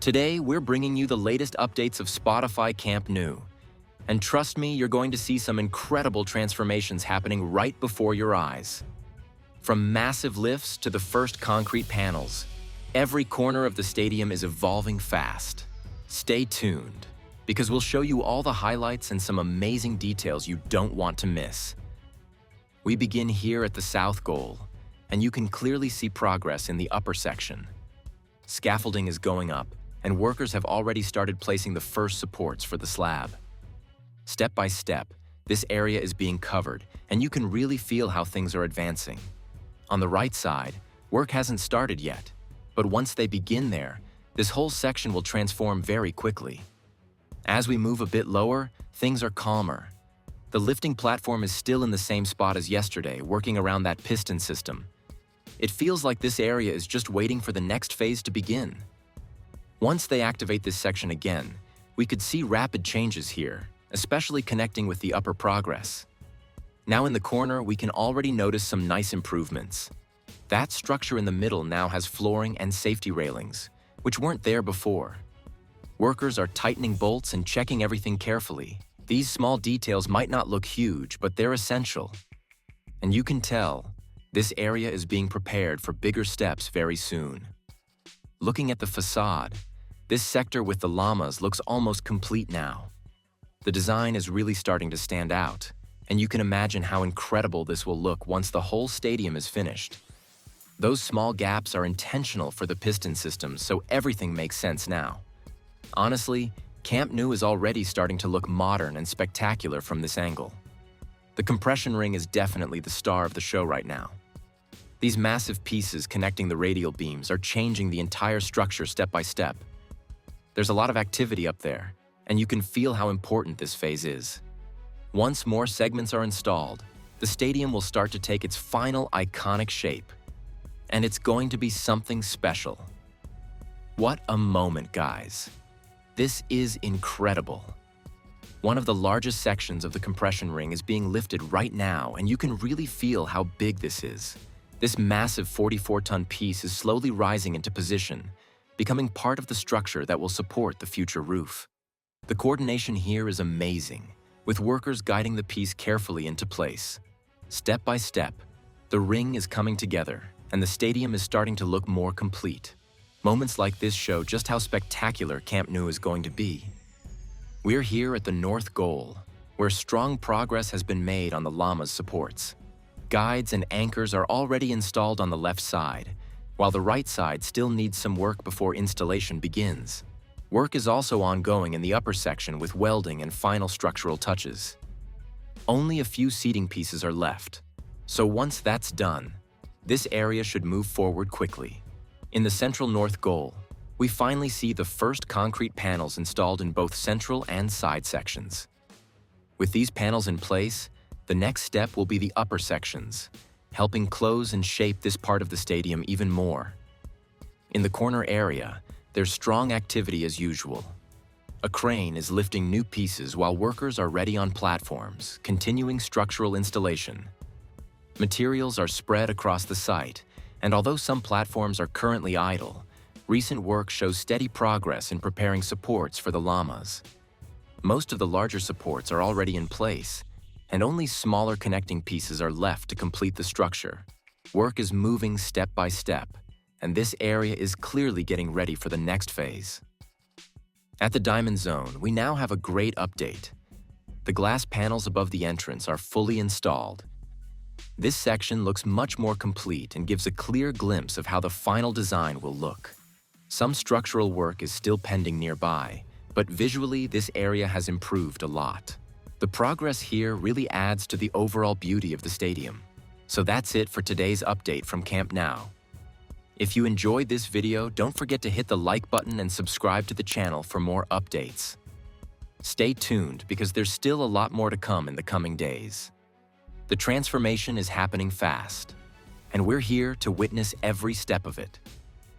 Today, we're bringing you the latest updates of Spotify Camp Nou. And trust me, you're going to see some incredible transformations happening right before your eyes. From massive lifts to the first concrete panels, every corner of the stadium is evolving fast. Stay tuned, because we'll show you all the highlights and some amazing details you don't want to miss. We begin here at the south goal, and you can clearly see progress in the upper section. Scaffolding is going up, and workers have already started placing the first supports for the slab. Step by step, this area is being covered, and you can really feel how things are advancing. On the right side, work hasn't started yet, but once they begin there, this whole section will transform very quickly. As we move a bit lower, things are calmer. The lifting platform is still in the same spot as yesterday, working around that piston system. It feels like this area is just waiting for the next phase to begin. Once they activate this section again, we could see rapid changes here, especially connecting with the upper progress. Now in the corner, we can already notice some nice improvements. That structure in the middle now has flooring and safety railings, which weren't there before. Workers are tightening bolts and checking everything carefully. These small details might not look huge, but they're essential. And you can tell, this area is being prepared for bigger steps very soon. Looking at the facade, this sector with the lamas looks almost complete now. The design is really starting to stand out, and you can imagine how incredible this will look once the whole stadium is finished. Those small gaps are intentional for the piston systems, so everything makes sense now. Honestly, Camp Nou is already starting to look modern and spectacular from this angle. The compression ring is definitely the star of the show right now. These massive pieces connecting the radial beams are changing the entire structure step by step. There's a lot of activity up there, and you can feel how important this phase is. Once more segments are installed, the stadium will start to take its final iconic shape. And it's going to be something special. What a moment, guys. This is incredible. One of the largest sections of the compression ring is being lifted right now, and you can really feel how big this is. This massive 44-ton piece is slowly rising into position, becoming part of the structure that will support the future roof. The coordination here is amazing, with workers guiding the piece carefully into place. Step by step, the ring is coming together, and the stadium is starting to look more complete. Moments like this show just how spectacular Camp Nou is going to be. We're here at the north goal, where strong progress has been made on the lamas supports. Guides and anchors are already installed on the left side, while the right side still needs some work before installation begins. Work is also ongoing in the upper section with welding and final structural touches. Only a few seating pieces are left, so once that's done, this area should move forward quickly. In the central north goal, we finally see the first concrete panels installed in both central and side sections. With these panels in place, the next step will be the upper sections, helping close and shape this part of the stadium even more. In the corner area, there's strong activity as usual. A crane is lifting new pieces while workers are ready on platforms, continuing structural installation. Materials are spread across the site, and although some platforms are currently idle, recent work shows steady progress in preparing supports for the lamas. Most of the larger supports are already in place, and only smaller connecting pieces are left to complete the structure. Work is moving step by step, and this area is clearly getting ready for the next phase. At the diamond zone, we now have a great update. The glass panels above the entrance are fully installed. This section looks much more complete and gives a clear glimpse of how the final design will look. Some structural work is still pending nearby, but visually this area has improved a lot. The progress here really adds to the overall beauty of the stadium. So that's it for today's update from Camp Nou. If you enjoyed this video, don't forget to hit the like button and subscribe to the channel for more updates. Stay tuned because there's still a lot more to come in the coming days. The transformation is happening fast, and we're here to witness every step of it.